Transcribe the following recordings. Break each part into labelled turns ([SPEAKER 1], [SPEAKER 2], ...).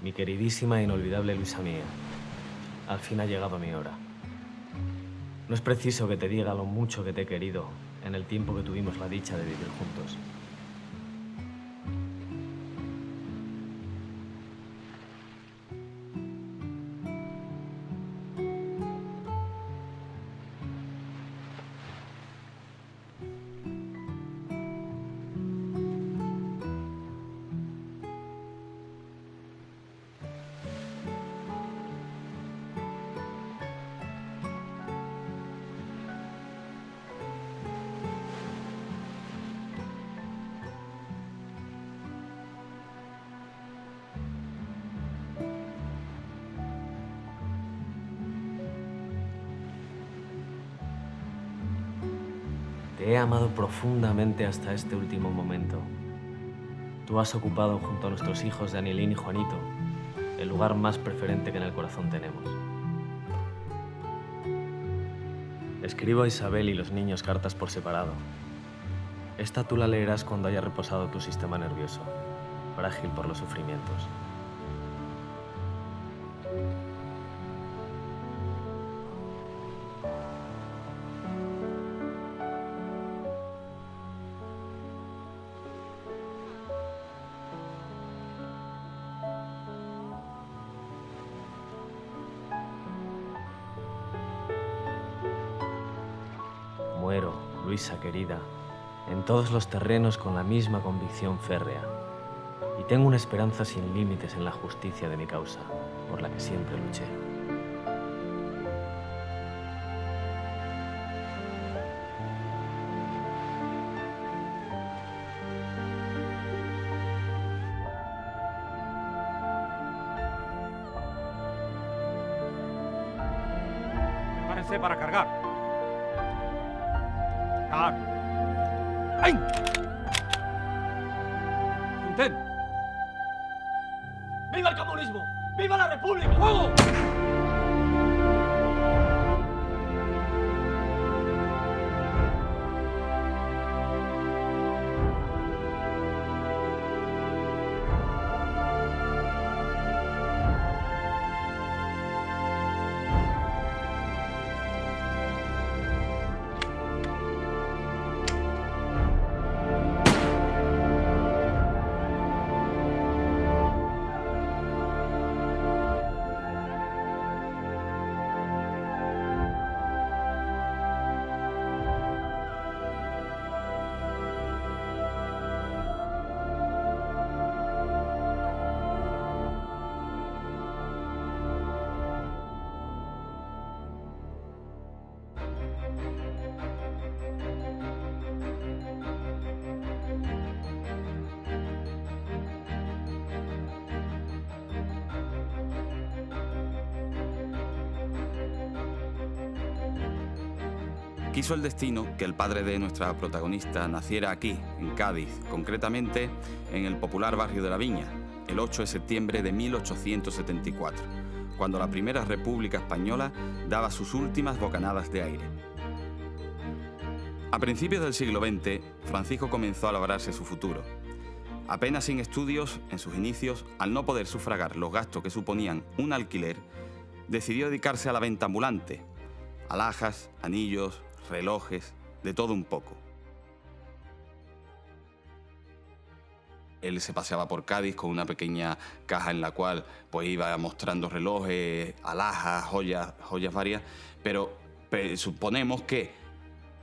[SPEAKER 1] Mi queridísima e inolvidable Luisa mía, al fin ha llegado mi hora. No es preciso que te diga lo mucho que te he querido en el tiempo que tuvimos la dicha de vivir juntos. Te he amado profundamente hasta este último momento. Tú has ocupado junto a nuestros hijos de Anilín y Juanito el lugar más preferente que en el corazón tenemos. Escribo a Isabel y los niños cartas por separado. Esta tú la leerás cuando haya reposado tu sistema nervioso, frágil por los sufrimientos. Muero, Luisa querida, en todos los terrenos con la misma convicción férrea. Y tengo una esperanza sin límites en la justicia de mi causa, por la que siempre luché.
[SPEAKER 2] Prepárense para cargar. ¡Cargar! ¡Ay! ¡Junten! ¡Viva el comunismo! ¡Viva la república! ¡Fuego!
[SPEAKER 3] Quiso el destino que el padre de nuestra protagonista naciera aquí, en Cádiz, concretamente en el popular barrio de La Viña, el 8 de septiembre de 1874, cuando la Primera República Española daba sus últimas bocanadas de aire. A principios del siglo XX, Francisco comenzó a labrarse su futuro. Apenas sin estudios, en sus inicios, al no poder sufragar los gastos que suponían un alquiler, decidió dedicarse a la venta ambulante, alhajas, anillos, relojes, de todo un poco. Él se paseaba por Cádiz con una pequeña caja en la cual pues iba mostrando relojes, alhajas, joyas varias, pero suponemos que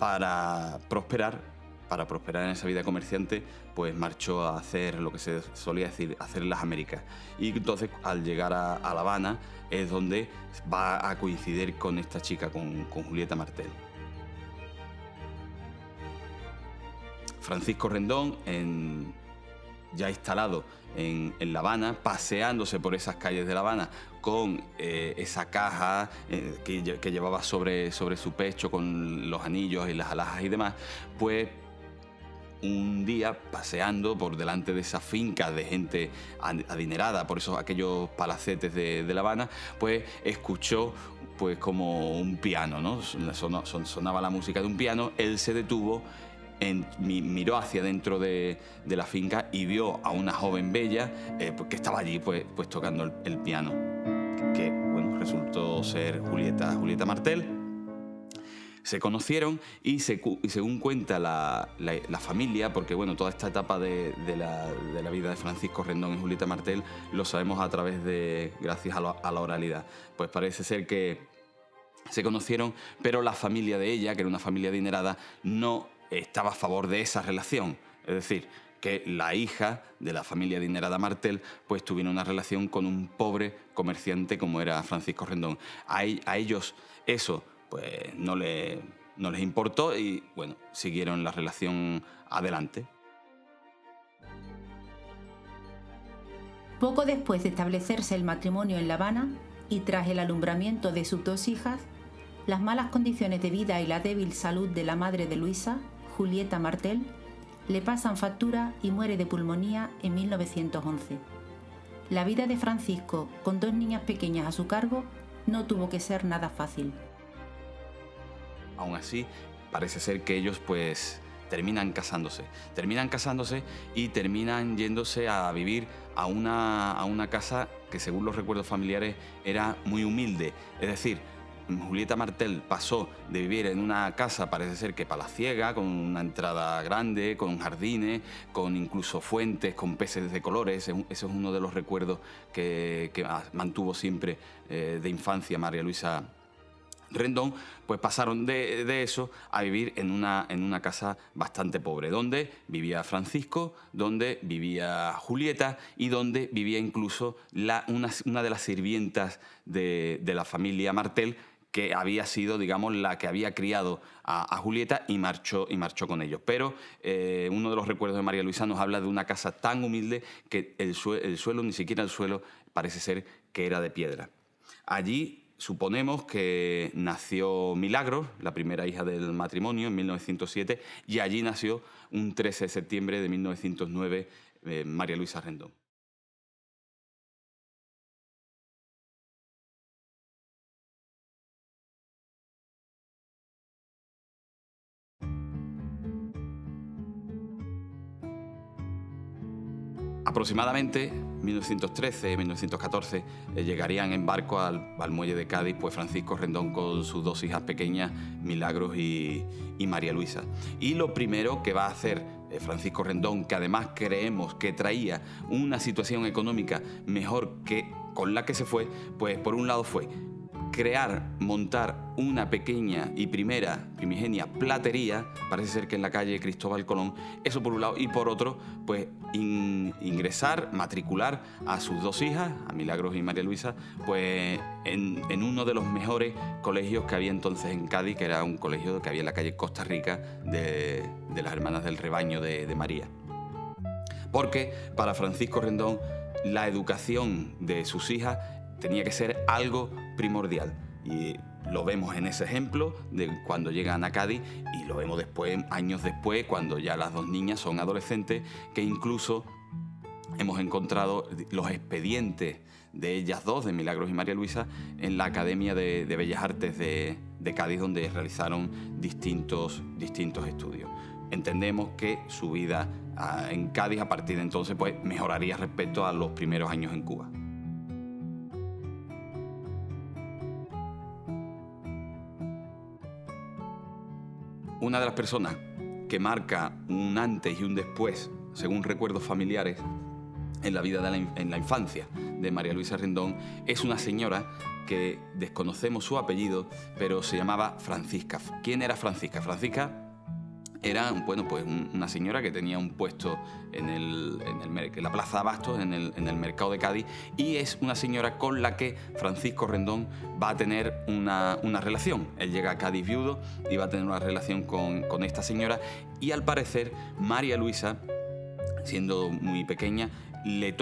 [SPEAKER 3] para prosperar en esa vida de comerciante, pues marchó a hacer lo que se solía decir, hacer las Américas. Y entonces, al llegar a La Habana, es donde va a coincidir con esta chica, con Julieta Martel. Francisco Rendón, ya instalado en La Habana, paseándose por esas calles de La Habana con esa caja que llevaba sobre su pecho con los anillos y las alhajas y demás, pues un día paseando por delante de esas fincas de gente adinerada, por aquellos palacetes de La Habana, pues escuchó pues como un piano, ¿no? Sonaba la música de un piano, él se detuvo miró hacia dentro de la finca y vio a una joven bella que estaba allí pues tocando el piano, que bueno, resultó ser Julieta Martel. Se conocieron y según cuenta la familia, porque bueno, toda esta etapa de la vida de Francisco Rendón y Julieta Martel lo sabemos gracias a la oralidad. Pues parece ser que se conocieron, pero la familia de ella, que era una familia adinerada, no estaba a favor de esa relación. Es decir, que la hija de la familia adinerada Martel pues tuviera una relación con un pobre comerciante como era Francisco Rendón. A ellos eso pues no les importó y bueno, siguieron la relación adelante.
[SPEAKER 4] Poco después de establecerse el matrimonio en La Habana y tras el alumbramiento de sus 2 hijas, las malas condiciones de vida y la débil salud de la madre de Luisa, Julieta Martel, le pasan factura y muere de pulmonía en 1911. La vida de Francisco, con 2 niñas pequeñas a su cargo, no tuvo que ser nada fácil.
[SPEAKER 3] Aún así, parece ser que ellos pues terminan casándose y terminan yéndose a vivir a una casa que según los recuerdos familiares era muy humilde. Es decir, Julieta Martel pasó de vivir en una casa, parece ser que palaciega, con una entrada grande, con jardines, con incluso fuentes, con peces de colores. Ese es uno de los recuerdos que mantuvo siempre de infancia María Luisa Rendón. Pues pasaron de eso a vivir en una casa bastante pobre, donde vivía Francisco, donde vivía Julieta y donde vivía incluso una de las sirvientas de la familia Martel, que había sido, digamos, la que había criado a Julieta y marchó con ellos. Pero uno de los recuerdos de María Luisa nos habla de una casa tan humilde que el suelo, ni siquiera el suelo, parece ser que era de piedra. Allí suponemos que nació Milagros, la primera hija del matrimonio, en 1907, y allí nació un 13 de septiembre de 1909 María Luisa Rendón. Aproximadamente 1913-1914 llegarían en barco al muelle de Cádiz pues Francisco Rendón con sus 2 hijas pequeñas, Milagros y María Luisa. Y lo primero que va a hacer Francisco Rendón, que además creemos que traía una situación económica mejor que con la que se fue, pues por un lado fue montar una pequeña y primigenia platería, parece ser que en la calle Cristóbal Colón, eso por un lado, y por otro, pues matricular a sus 2 hijas, a Milagros y María Luisa, pues en uno de los mejores colegios que había entonces en Cádiz, que era un colegio que había en la calle Costa Rica de las Hermanas del Rebaño de María. Porque para Francisco Rendón la educación de sus hijas tenía que ser algo primordial. Y lo vemos en ese ejemplo de cuando llegan a Cádiz y lo vemos después, años después, cuando ya las 2 niñas son adolescentes, que incluso hemos encontrado los expedientes de ellas 2, de Milagros y María Luisa, en la Academia de Bellas Artes de Cádiz, donde realizaron distintos estudios. Entendemos que su vida en Cádiz a partir de entonces pues mejoraría respecto a los primeros años en Cuba. Una de las personas que marca un antes y un después, según recuerdos familiares, en la vida en la infancia de María Luisa Rendón, es una señora que desconocemos su apellido, pero se llamaba Francisca. ¿Quién era Francisca? Francisca era, bueno, pues una señora que tenía un puesto en la Plaza de Abastos, en el mercado de Cádiz, y es una señora con la que Francisco Rendón va a tener una relación. Él llega a Cádiz viudo y va a tener una relación con esta señora, y al parecer María Luisa, siendo muy pequeña, le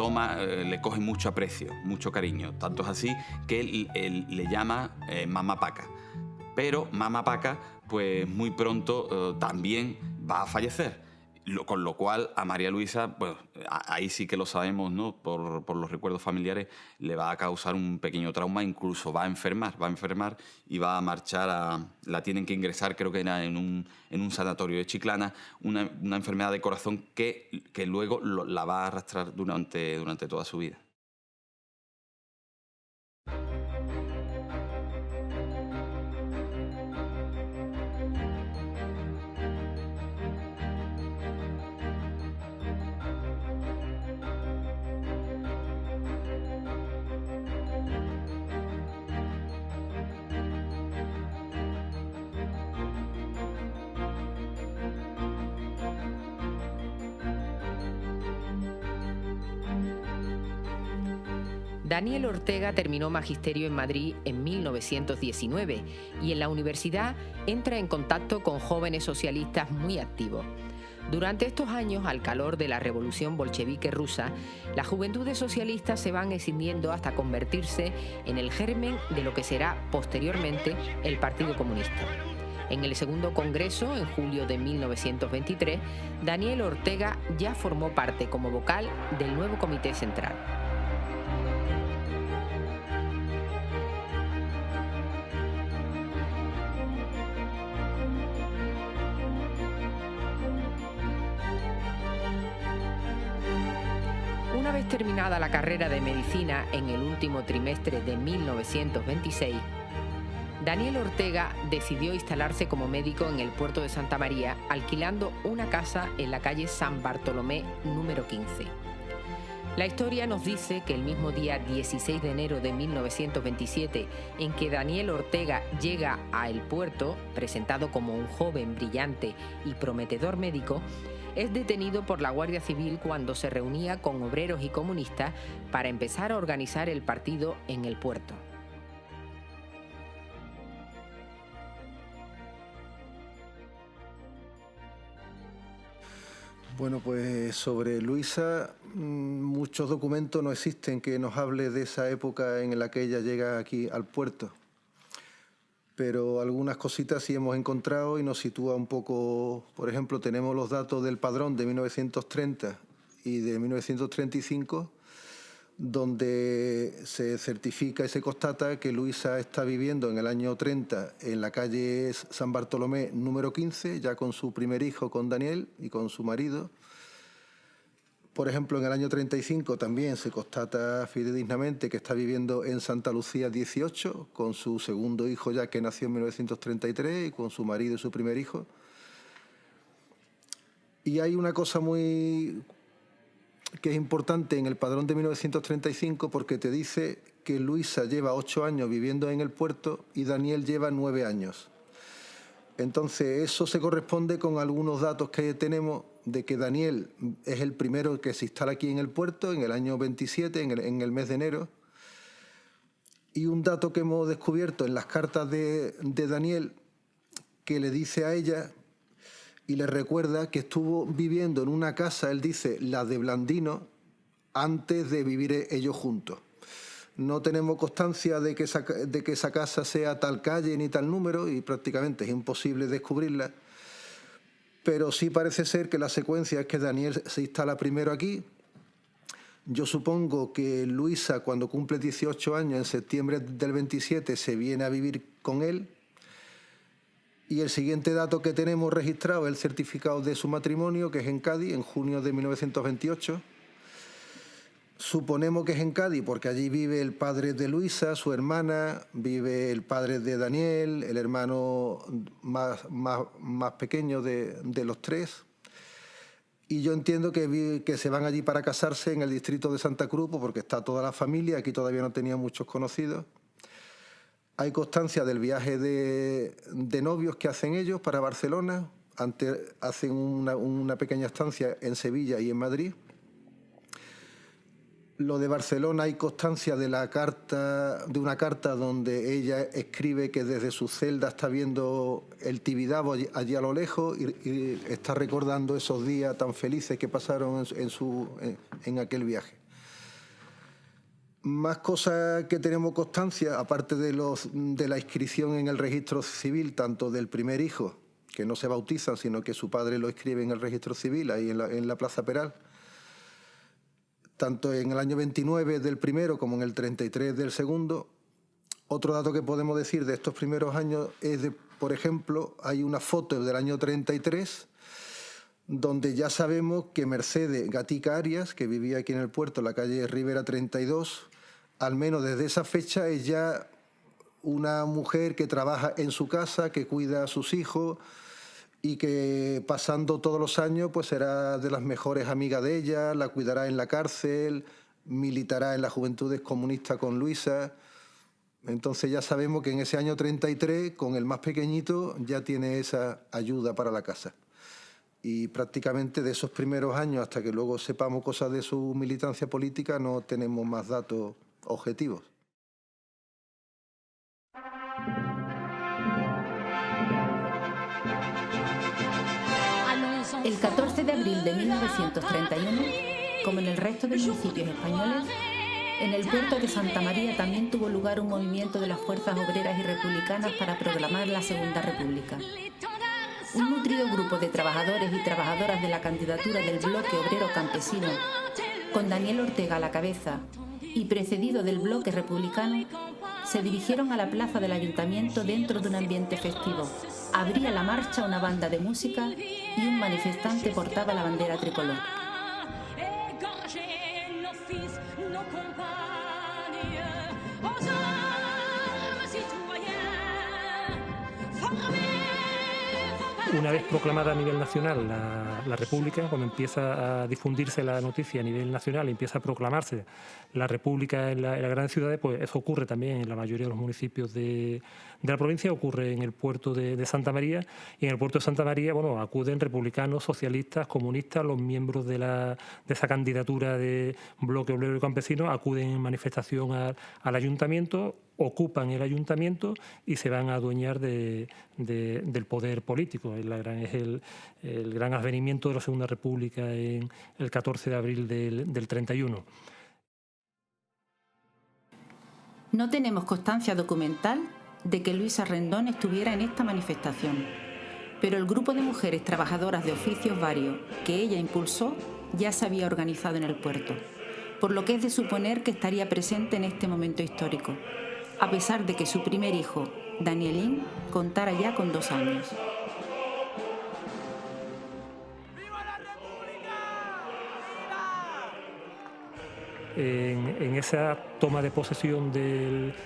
[SPEAKER 3] coge mucho aprecio, mucho cariño. Tanto es así que él le llama Mamá Paca. Pero Mamá Paca, pues muy pronto también va a fallecer. Con lo cual a María Luisa, pues ahí sí que lo sabemos, ¿no? Por los recuerdos familiares, le va a causar un pequeño trauma, incluso va a enfermar y va a marchar la tienen que ingresar, creo que era en un sanatorio de Chiclana, una enfermedad de corazón que luego la va a arrastrar durante toda su vida.
[SPEAKER 5] Daniel Ortega terminó magisterio en Madrid en 1919 y en la universidad entra en contacto con jóvenes socialistas muy activos. Durante estos años, al calor de la revolución bolchevique rusa, las juventudes socialistas se van escindiendo hasta convertirse en el germen de lo que será posteriormente el Partido Comunista. En el segundo congreso, en julio de 1923, Daniel Ortega ya formó parte como vocal del nuevo Comité Central. Una vez terminada la carrera de medicina en el último trimestre de 1926, Daniel Ortega decidió instalarse como médico en el puerto de Santa María, alquilando una casa en la calle San Bartolomé número 15. La historia nos dice que el mismo día 16 de enero de 1927, en que Daniel Ortega llega a el puerto, presentado como un joven brillante y prometedor médico, es detenido por la Guardia Civil cuando se reunía con obreros y comunistas para empezar a organizar el partido en el puerto.
[SPEAKER 6] Bueno, pues sobre Luisa, muchos documentos no existen que nos hable de esa época en la que ella llega aquí al puerto. Pero algunas cositas sí hemos encontrado y nos sitúa un poco. Por ejemplo, tenemos los datos del padrón de 1930 y de 1935, donde se certifica y se constata que Luisa está viviendo en el año 30 en la calle San Bartolomé número 15, ya con su primer hijo, con Daniel, y con su marido. Por ejemplo, en el año 35 también se constata fidedignamente que está viviendo en Santa Lucía 18, con su segundo hijo ya que nació en 1933 y con su marido y su primer hijo. Y hay una cosa que es importante en el padrón de 1935 porque te dice que Luisa lleva 8 años viviendo en el puerto y Daniel lleva 9 años. Entonces eso se corresponde con algunos datos que tenemos de que Daniel es el primero que se instala aquí en el puerto en el año 27, en el mes de enero. Y un dato que hemos descubierto en las cartas de Daniel, que le dice a ella y le recuerda que estuvo viviendo en una casa, él dice, la de Blandino, antes de vivir ellos juntos. No tenemos constancia de que esa casa sea tal calle ni tal número y prácticamente es imposible descubrirla. Pero sí parece ser que la secuencia es que Daniel se instala primero aquí. Yo supongo que Luisa, cuando cumple 18 años, en septiembre del 27, se viene a vivir con él. Y el siguiente dato que tenemos registrado es el certificado de su matrimonio, que es en Cádiz, en junio de 1928. Suponemos que es en Cádiz porque allí vive el padre de Luisa, su hermana, vive el padre de Daniel, el hermano más pequeño de los tres. Y yo entiendo que se van allí para casarse en el distrito de Santa Cruz porque está toda la familia, aquí todavía no tenía muchos conocidos. Hay constancia del viaje de novios que hacen ellos para Barcelona. Antes hacen una pequeña estancia en Sevilla y en Madrid. Lo de Barcelona hay constancia de una carta donde ella escribe que desde su celda está viendo el Tibidabo allí a lo lejos y está recordando esos días tan felices que pasaron en aquel viaje. Más cosas que tenemos constancia, aparte de la inscripción en el registro civil, tanto del primer hijo que no se bautizan, sino que su padre lo escribe en el registro civil, ahí en la Plaza Peral. Tanto en el año 29 del primero como en el 33 del segundo. Otro dato que podemos decir de estos primeros años es, por ejemplo, hay una foto del año 33 donde ya sabemos que Mercedes Gatica Arias, que vivía aquí en el puerto, en la calle Rivera 32, al menos desde esa fecha es ya una mujer que trabaja en su casa, que cuida a sus hijos y que pasando todos los años pues será de las mejores amigas de ella, la cuidará en la cárcel, militará en las Juventudes Comunistas con Luisa. Entonces ya sabemos que en ese año 33, con el más pequeñito, ya tiene esa ayuda para la casa. Y prácticamente de esos primeros años, hasta que luego sepamos cosas de su militancia política, no tenemos más datos objetivos.
[SPEAKER 4] El 14 de abril de 1931, como en el resto de municipios españoles, en el puerto de Santa María también tuvo lugar un movimiento de las fuerzas obreras y republicanas para proclamar la Segunda República. Un nutrido grupo de trabajadores y trabajadoras de la candidatura del Bloque Obrero Campesino, con Daniel Ortega a la cabeza y precedido del Bloque Republicano, se dirigieron a la plaza del Ayuntamiento dentro de un ambiente festivo. Abría la marcha una banda de música y un manifestante portaba la bandera tricolor.
[SPEAKER 7] Una vez proclamada a nivel nacional la República, cuando empieza a difundirse la noticia a nivel nacional y empieza a proclamarse la República en las grandes ciudades, pues eso ocurre también en la mayoría de los municipios de la provincia, ocurre en el puerto de Santa María, y en el puerto de Santa María, bueno, acuden republicanos, socialistas, comunistas, los miembros de esa candidatura de Bloque Obrero y Campesino acuden en manifestación al ayuntamiento, ocupan el ayuntamiento y se van a adueñar del poder político. Es el gran advenimiento de la Segunda República en el 14 de abril del 31.
[SPEAKER 4] No tenemos constancia documental de que Luisa Rendón estuviera en esta manifestación, pero el grupo de mujeres trabajadoras de oficios varios que ella impulsó ya se había organizado en el puerto, por lo que es de suponer que estaría presente en este momento histórico, a pesar de que su primer hijo, Danielín, contara ya con 2 años.
[SPEAKER 7] En esa toma de posesión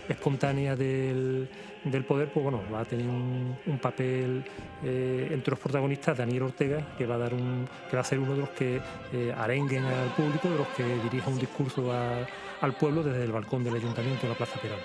[SPEAKER 7] espontánea del poder, pues bueno, va a tener un papel entre los protagonistas Daniel Ortega, que va a ser uno de los que arenguen al público, de los que dirija un discurso al pueblo desde el balcón del ayuntamiento de la Plaza Peral.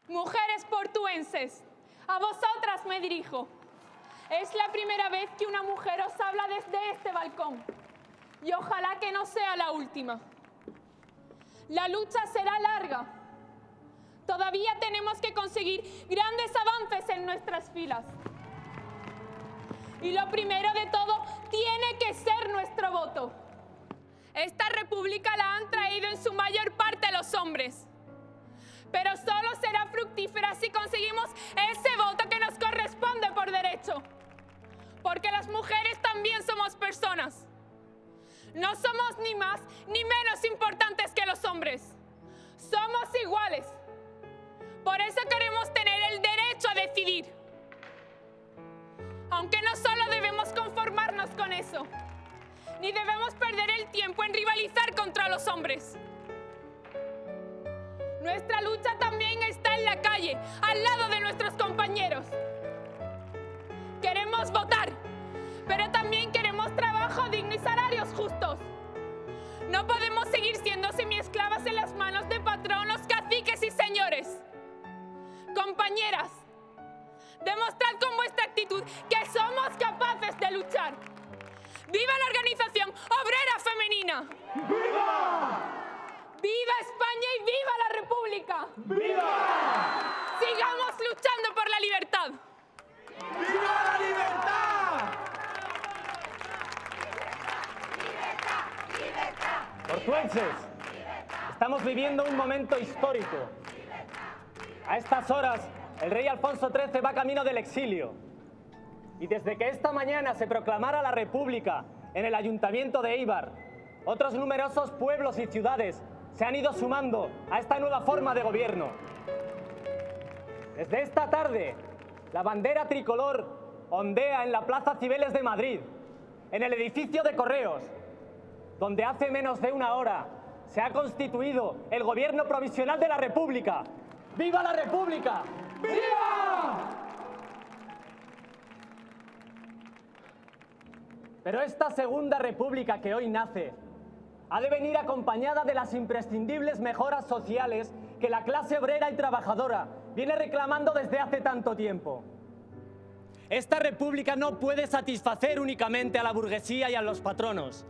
[SPEAKER 8] Mujeres portuenses, a vosotras me dirijo. Es la primera vez que una mujer os habla desde este balcón y ojalá que no sea la última. La lucha será larga. Todavía tenemos que conseguir grandes avances en nuestras filas. Y lo primero de todo tiene que ser nuestro voto. Esta república la han traído en su mayor parte los hombres. pero solo será fructífera si conseguimos ese voto que nos corresponde por derecho. Porque las mujeres también somos personas. No somos ni más ni menos importantes que los hombres. Somos iguales. Por eso queremos tener el derecho a decidir. Aunque no solo debemos conformarnos con eso, ni debemos perder el tiempo en rivalizar contra los hombres. Nuestra lucha también está en la calle, al lado de nuestros compañeros. Queremos votar, pero también queremos trabajo digno y salarios justos. No podemos seguir siendo semiesclavas en las manos de patronos, caciques y señores. Compañeras, demostrad con vuestra actitud que somos capaces de luchar. ¡Viva la Organización Obrera Femenina! ¡Viva! ¡Viva España y viva la República! ¡Viva! Sigamos luchando por la libertad.
[SPEAKER 2] ¡Viva la libertad!
[SPEAKER 9] Ortuenses, estamos viviendo un momento histórico. A estas horas, el rey Alfonso XIII va camino del exilio. Y desde que esta mañana se proclamara la República en el Ayuntamiento de Éibar, otros numerosos pueblos y ciudades se han ido sumando a esta nueva forma de gobierno. Desde esta tarde, la bandera tricolor ondea en la Plaza Cibeles de Madrid, en el edificio de Correos, donde hace menos de una hora se ha constituido el Gobierno Provisional de la República. ¡Viva la República! ¡Viva! Pero esta segunda república que hoy nace ha de venir acompañada de las imprescindibles mejoras sociales que la clase obrera y trabajadora viene reclamando desde hace tanto tiempo. Esta república no puede satisfacer únicamente a la burguesía y a los patronos.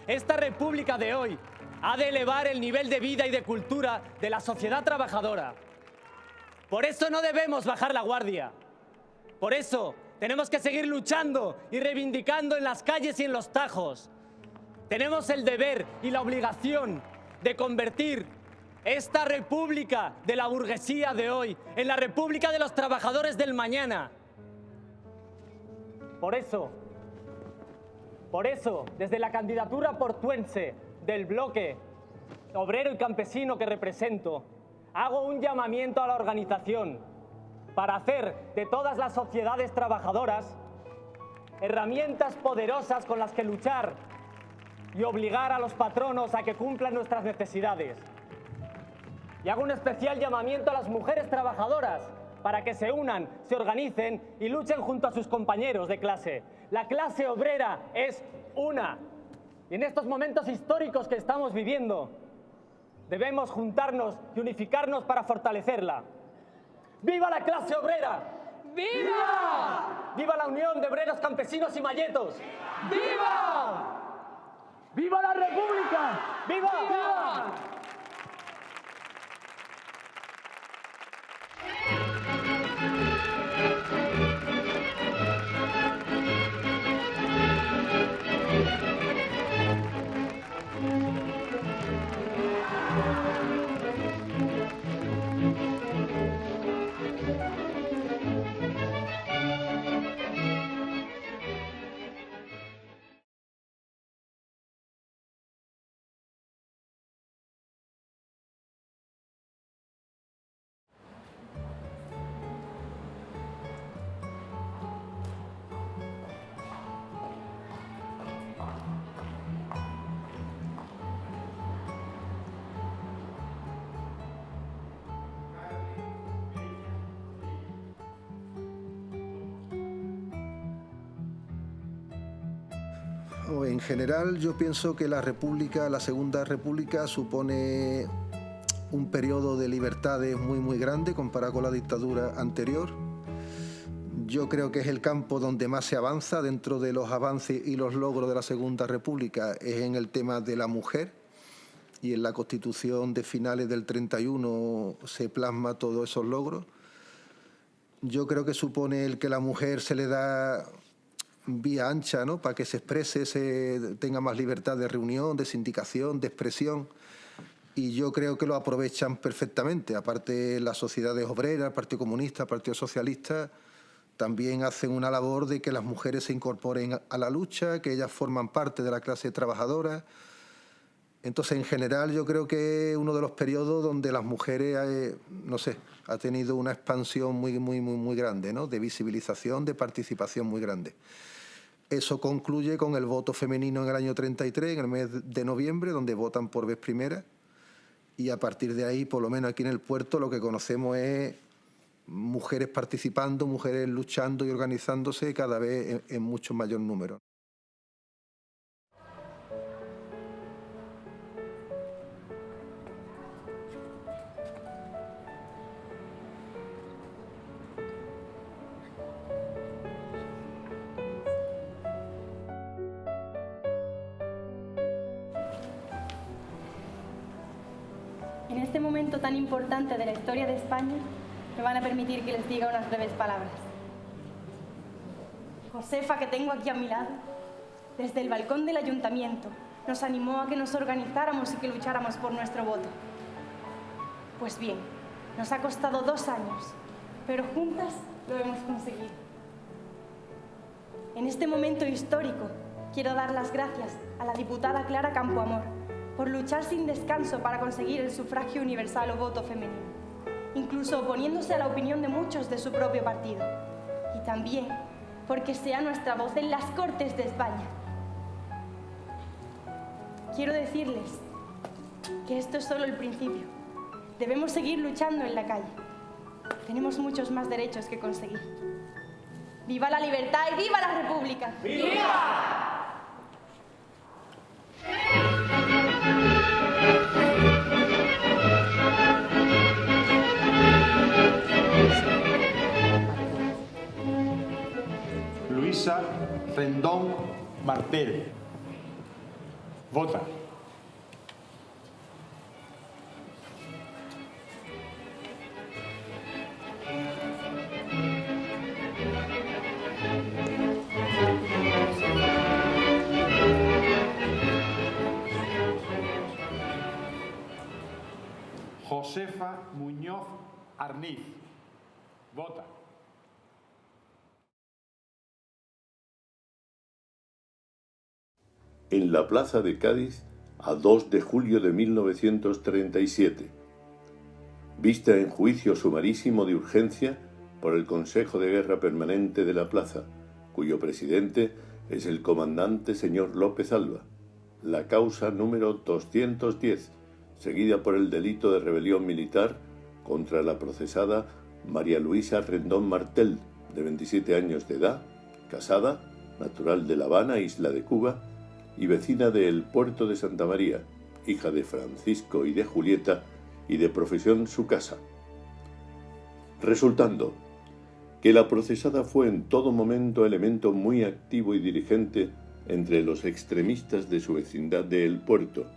[SPEAKER 9] Esta república de hoy ha de elevar el nivel de vida y de cultura de la sociedad trabajadora. Por eso no debemos bajar la guardia. Por eso tenemos que seguir luchando y reivindicando en las calles y en los tajos. Tenemos el deber y la obligación de convertir esta república de la burguesía de hoy en la república de los trabajadores del mañana. Por eso, desde la candidatura portuense del bloque obrero y campesino que represento, hago un llamamiento a la organización para hacer de todas las sociedades trabajadoras herramientas poderosas con las que luchar y obligar a los patronos a que cumplan nuestras necesidades. Y hago un especial llamamiento a las mujeres trabajadoras para que se unan, se organicen y luchen junto a sus compañeros de clase. La clase obrera es una. Y en estos momentos históricos que estamos viviendo, debemos juntarnos y unificarnos para fortalecerla. ¡Viva la clase obrera! ¡Viva! ¡Viva la Unión de Obreros, Campesinos y Malletos! ¡Viva! ¡Viva la República! ¡Viva! ¡Viva!
[SPEAKER 6] En general, yo pienso que la Segunda República, supone un periodo de libertades muy grande comparado con la dictadura anterior. Yo creo que es el campo donde más se avanza dentro de los avances y los logros de la Segunda República, es en el tema de la mujer, y en la Constitución de finales del 31 se plasma todos esos logros. Yo creo que supone el que la mujer se le da vía ancha, ¿no?, para que se exprese, tenga más libertad de reunión, de sindicación, de expresión. y yo creo que lo aprovechan perfectamente. Aparte, las sociedades obreras, el Partido Comunista, el Partido Socialista, también hacen una labor de que las mujeres se incorporen a la lucha, que ellas forman parte de la clase trabajadora. Entonces, en general, yo creo que es uno de los periodos donde las mujeres, no sé, ha tenido una expansión muy grande, ¿no? De visibilización, de participación muy grande. Eso concluye con el voto femenino en el año 33, en el mes de noviembre, donde votan por vez primera. Y a partir de ahí, por lo menos aquí en el puerto, lo que conocemos es mujeres participando, mujeres luchando y organizándose cada vez en mucho mayor número.
[SPEAKER 10] En este momento tan importante de la historia de España, me van a permitir que les diga unas breves palabras. Josefa, que tengo aquí a mi lado, desde el balcón del ayuntamiento, nos animó a que nos organizáramos y que lucháramos por nuestro voto. Pues bien, nos ha costado 2 años, pero juntas lo hemos conseguido. En este momento histórico, quiero dar las gracias a la diputada Clara Campoamor por luchar sin descanso para conseguir el sufragio universal o voto femenino, incluso oponiéndose a la opinión de muchos de su propio partido. Y también porque sea nuestra voz en las Cortes de España. Quiero decirles que esto es solo el principio. Debemos seguir luchando en la calle. Tenemos muchos más derechos que conseguir. ¡Viva la libertad y viva la República! ¡Viva!
[SPEAKER 2] Luisa Rendón Martel. Vota. Josefa Muñoz Arniz. Vota.
[SPEAKER 11] En la plaza de Cádiz, a 2 de julio de 1937. Vista en juicio sumarísimo de urgencia por el Consejo de Guerra Permanente de la Plaza, cuyo presidente es el comandante señor López Alba. La causa número 210, seguida por el delito de rebelión militar contra la procesada María Luisa Rendón Martel, de 27 años de edad, casada, natural de La Habana, isla de Cuba, y vecina del puerto de Santa María, hija de Francisco y de Julieta, y de profesión su casa. Resultando que la procesada fue en todo momento elemento muy activo y dirigente entre los extremistas de su vecindad de El Puerto,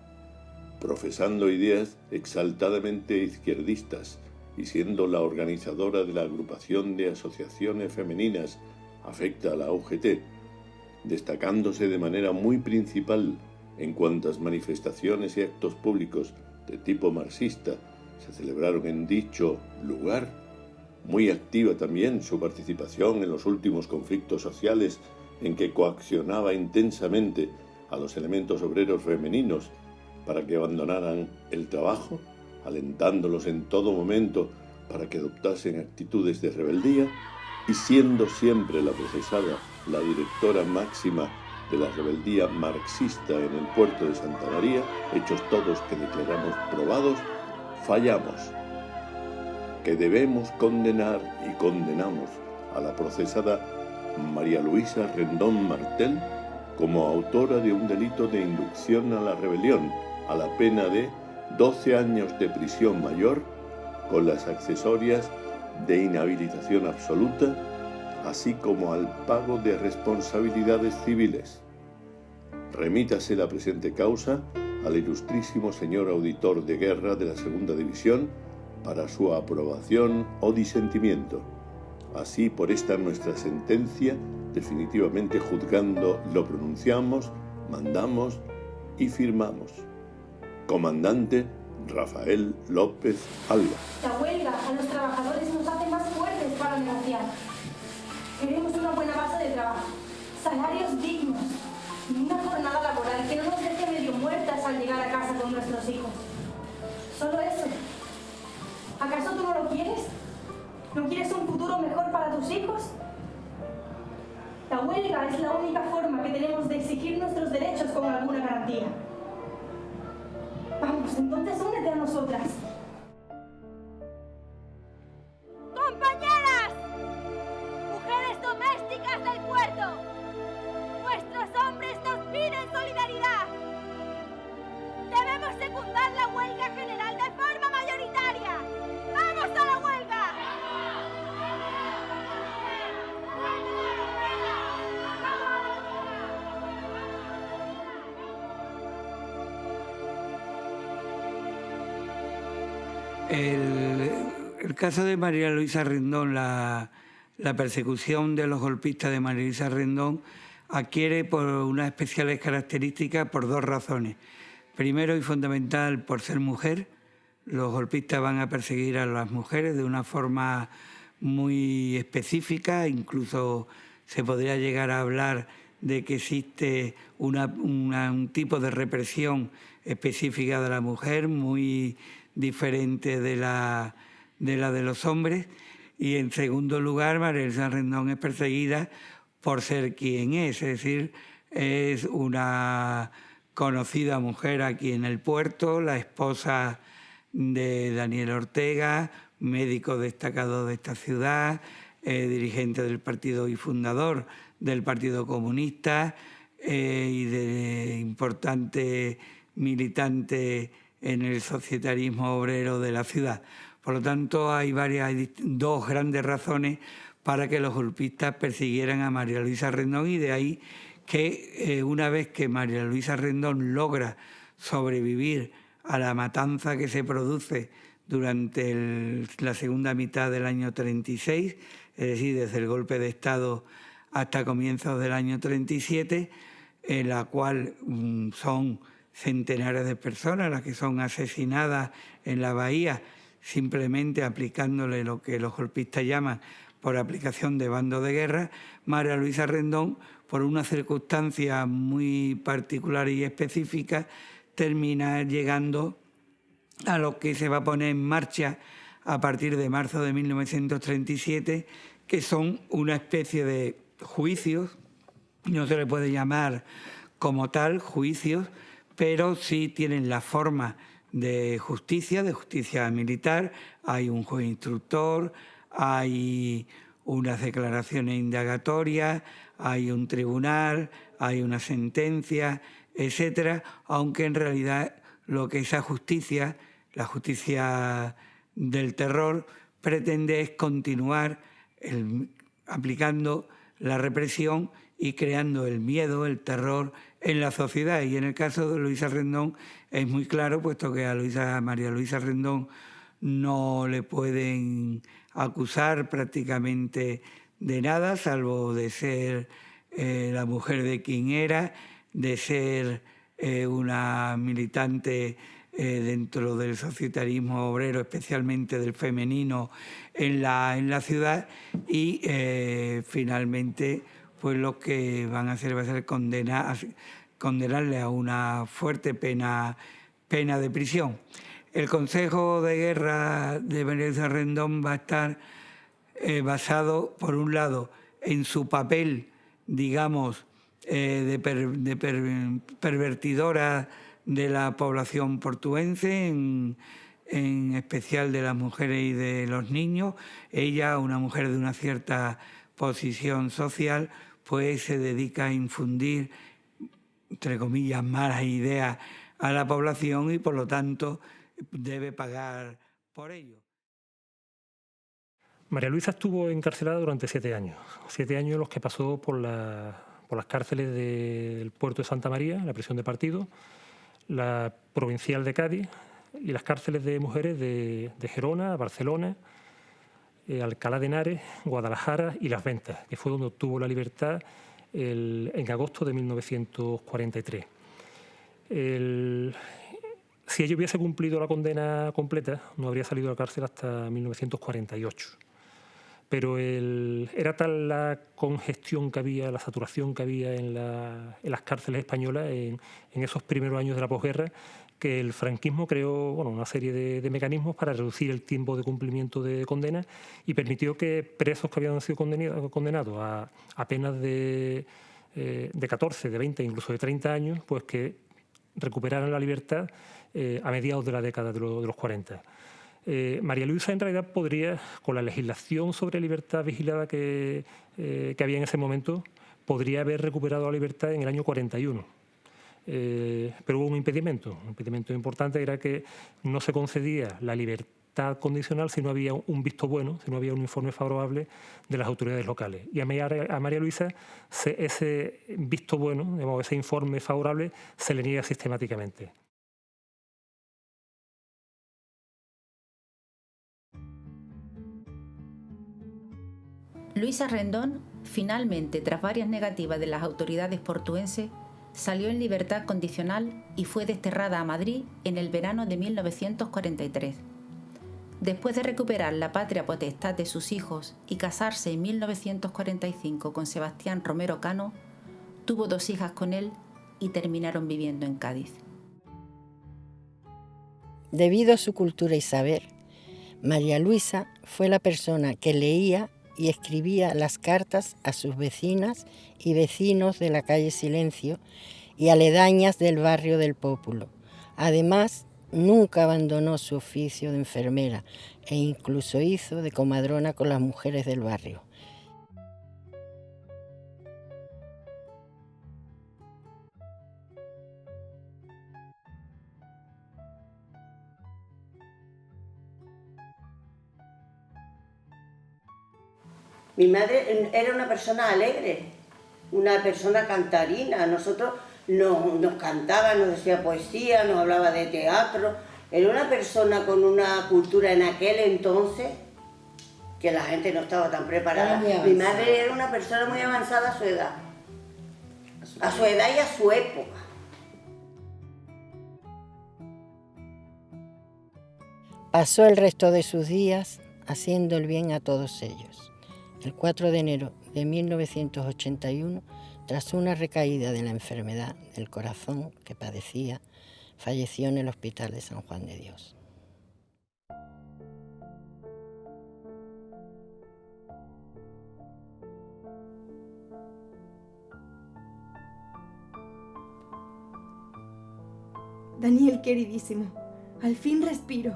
[SPEAKER 11] profesando ideas exaltadamente izquierdistas y siendo la organizadora de la agrupación de asociaciones femeninas afecta a la UGT, destacándose de manera muy principal en cuantas manifestaciones y actos públicos de tipo marxista se celebraron en dicho lugar. Muy activa también su participación en los últimos conflictos sociales en que coaccionaba intensamente a los elementos obreros femeninos para que abandonaran el trabajo, alentándolos en todo momento para que adoptasen actitudes de rebeldía, y siendo siempre la procesada la directora máxima de la rebeldía marxista en el puerto de Santa María, hechos todos que declaramos probados, fallamos. Que debemos condenar y condenamos a la procesada María Luisa Rendón Martel como autora de un delito de inducción a la rebelión, a la pena de 12 años de prisión mayor, con las accesorias de inhabilitación absoluta, así como al pago de responsabilidades civiles. Remítase la presente causa al ilustrísimo señor auditor de guerra de la Segunda División para su aprobación o disentimiento. Así, por esta nuestra sentencia, definitivamente juzgando, lo pronunciamos, mandamos y firmamos. Comandante Rafael López Alba.
[SPEAKER 10] La huelga a los trabajadores nos hace más fuertes para negociar. Queremos una buena base de trabajo, salarios dignos y una jornada laboral que no nos deje medio muertas al llegar a casa con nuestros hijos. Solo eso. ¿Acaso tú no lo quieres? ¿No quieres un futuro mejor para tus hijos? La huelga es la única forma que tenemos de exigir nuestros derechos con alguna garantía. Vamos, entonces únete a nosotras.
[SPEAKER 12] ¡Compañeras! ¡Mujeres domésticas del puerto! ¡Nuestros hombres nos piden solidaridad! ¡Debemos secundar la huelga general de forma mayoritaria! ¡Vamos a la huelga!
[SPEAKER 13] El caso de María Luisa Rendón, la persecución de los golpistas de María Luisa Rendón, adquiere por unas especiales características por dos razones. Primero y fundamental, por ser mujer. Los golpistas van a perseguir a las mujeres de una forma muy específica, incluso se podría llegar a hablar de que existe un tipo de represión específica de la mujer, muy diferente de la de los hombres. Y en segundo lugar, María Luisa Rendón es perseguida por ser quien es decir, es una conocida mujer aquí en el puerto, la esposa de Daniel Ortega, médico destacado de esta ciudad, dirigente del partido y fundador del Partido Comunista y de importante militante en el societarismo obrero de la ciudad. Por lo tanto, hay dos grandes razones para que los golpistas persiguieran a María Luisa Rendón, y de ahí que una vez que María Luisa Rendón logra sobrevivir a la matanza que se produce durante la segunda mitad del año 36, es decir, desde el golpe de Estado hasta comienzos del año 37, en la cual son centenares de personas las que son asesinadas en la bahía, simplemente aplicándole lo que los golpistas llaman por aplicación de bando de guerra. María Luisa Rendón, por una circunstancia muy particular y específica, termina llegando a lo que se va a poner en marcha a partir de marzo de 1937, que son una especie de juicios, no se le puede llamar como tal juicios, pero sí tienen la forma de justicia militar. Hay un juez instructor, hay unas declaraciones indagatorias, hay un tribunal, hay una sentencia, etcétera, aunque en realidad lo que esa justicia, la justicia del terror, pretende es continuar aplicando la represión y creando el miedo, el terror en la sociedad. Y en el caso de Luisa Rendón es muy claro, puesto que a María Luisa Rendón no le pueden acusar prácticamente de nada, salvo de ser la mujer de quien era, de ser una militante dentro del societarismo obrero, especialmente del femenino en la ciudad, y finalmente pues lo que van a hacer va a ser condenarle a una fuerte pena de prisión. El Consejo de Guerra de María Luisa Rendón va a estar basado, por un lado, en su papel, digamos, de pervertidora de la población portuense, en especial de las mujeres y de los niños. Ella, una mujer de una cierta posición social, pues se dedica a infundir, entre comillas, malas ideas a la población y por lo tanto debe pagar por ello.
[SPEAKER 7] María Luisa estuvo encarcelada durante 7 años. 7 años en los que pasó por las cárceles del puerto de Santa María, la prisión de partido, la provincial de Cádiz y las cárceles de mujeres de Gerona, Barcelona, Alcalá de Henares, Guadalajara y Las Ventas, que fue donde obtuvo la libertad en agosto de 1943. Si ella hubiese cumplido la condena completa, no habría salido de la cárcel hasta 1948. Pero era tal la congestión que había, la saturación que había en las cárceles españolas en esos primeros años de la posguerra, que el franquismo creó una serie de mecanismos para reducir el tiempo de cumplimiento de condenas y permitió que presos que habían sido condenados a penas de 14, de 20, incluso de 30 años, pues que recuperaran la libertad a mediados de la década de los 40. María Luisa en realidad podría, con la legislación sobre libertad vigilada que había en ese momento, podría haber recuperado la libertad en el año 41. Pero hubo un impedimento importante, era que no se concedía la libertad condicional si no había un visto bueno, si no había un informe favorable de las autoridades locales. Y a María Luisa ese visto bueno, digamos, ese informe favorable, se le niega sistemáticamente.
[SPEAKER 4] Luisa Rendón, finalmente, tras varias negativas de las autoridades portuenses, salió en libertad condicional y fue desterrada a Madrid en el verano de 1943. Después de recuperar la patria potestad de sus hijos y casarse en 1945 con Sebastián Romero Cano, tuvo 2 hijas con él y terminaron viviendo en Cádiz.
[SPEAKER 14] Debido a su cultura y saber, María Luisa fue la persona que leía y escribía las cartas a sus vecinas y vecinos de la calle Silencio y aledañas del barrio del Pópulo. Además, nunca abandonó su oficio de enfermera e incluso hizo de comadrona con las mujeres del barrio.
[SPEAKER 15] Mi madre era una persona alegre, una persona cantarina. Nosotros nos cantaba, nos decía poesía, nos hablaba de teatro. Era una persona con una cultura en aquel entonces que la gente no estaba tan preparada. Mi madre era una persona muy avanzada a su edad. A su edad y a su época.
[SPEAKER 14] Pasó el resto de sus días haciendo el bien a todos ellos. El 4 de enero de 1981, tras una recaída de la enfermedad del corazón que padecía, falleció en el Hospital de San Juan de Dios.
[SPEAKER 10] Daniel, queridísimo, al fin respiro.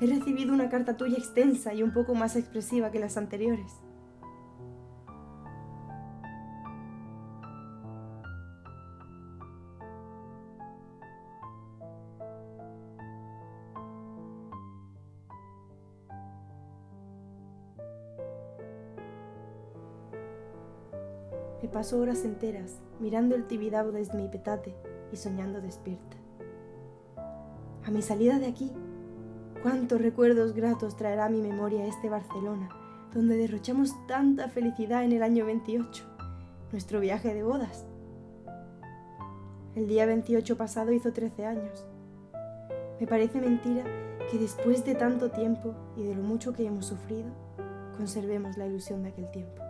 [SPEAKER 10] He recibido una carta tuya extensa y un poco más expresiva que las anteriores. Me paso horas enteras mirando el Tibidabo desde mi petate y soñando despierta. A mi salida de aquí, cuántos recuerdos gratos traerá a mi memoria este Barcelona, donde derrochamos tanta felicidad en el año 28, nuestro viaje de bodas. El día 28 pasado hizo 13 años. Me parece mentira que después de tanto tiempo y de lo mucho que hemos sufrido, conservemos la ilusión de aquel tiempo.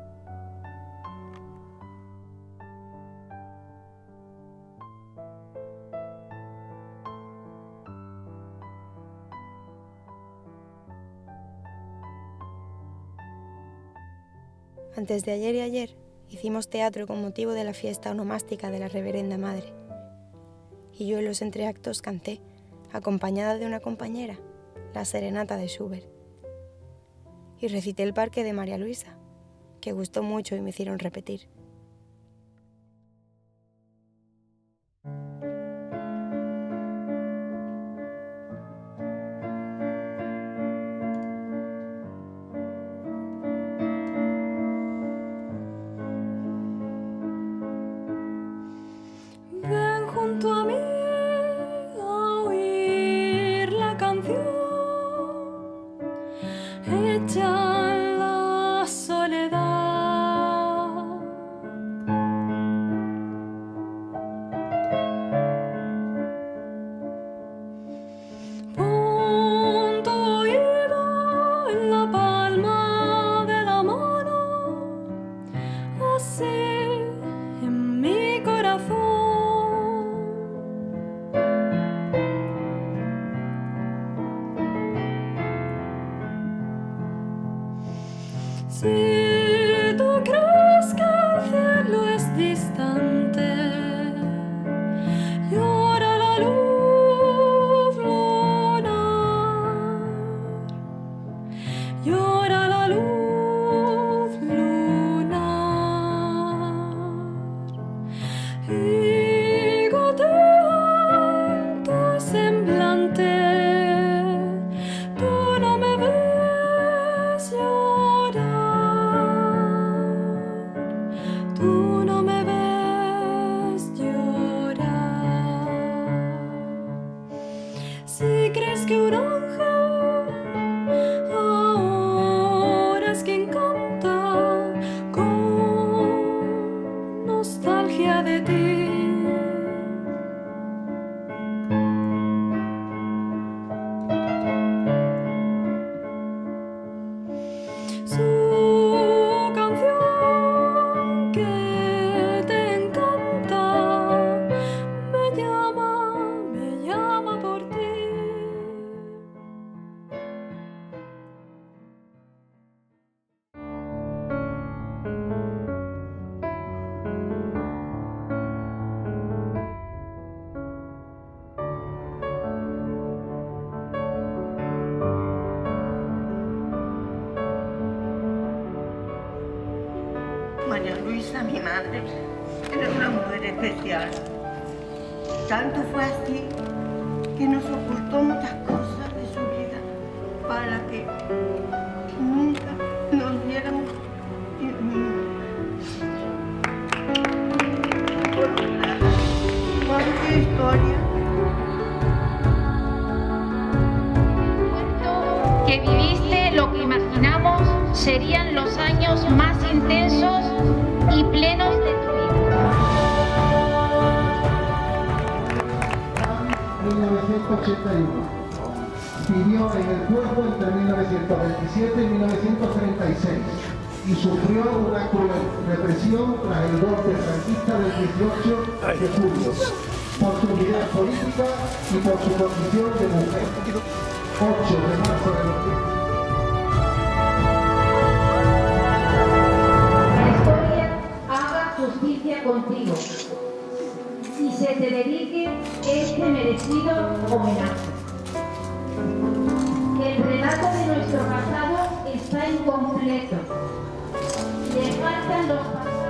[SPEAKER 10] Antes de ayer y ayer hicimos teatro con motivo de la fiesta onomástica de la Reverenda Madre. Y yo en los entreactos canté, acompañada de una compañera, la serenata de Schubert. Y recité el parque de María Luisa, que gustó mucho y me hicieron repetir.
[SPEAKER 16] Antes que un ángel, ahora es quien canta con nostalgia de ti. Su canción que te encanta me llama por ti.
[SPEAKER 15] María Luisa, mi madre, era una mujer especial. Tanto fue así que nos ocultó muchas cosas de su vida para que nunca nos viéramos cuánta historia.
[SPEAKER 17] Que viviste lo que imaginamos serían los años más intensos y plenos de tu vida.
[SPEAKER 18] 1981. Vivió en el puerto entre 1927 y 1936 y sufrió una cruel represión tras el golpe franquista del 18 de julio por su vida política y por su condición de mujer. 8 de marzo de 2000.
[SPEAKER 17] Haga justicia contigo y se te dedique este merecido homenaje. El relato de nuestro pasado está incompleto. Le faltan los pasados.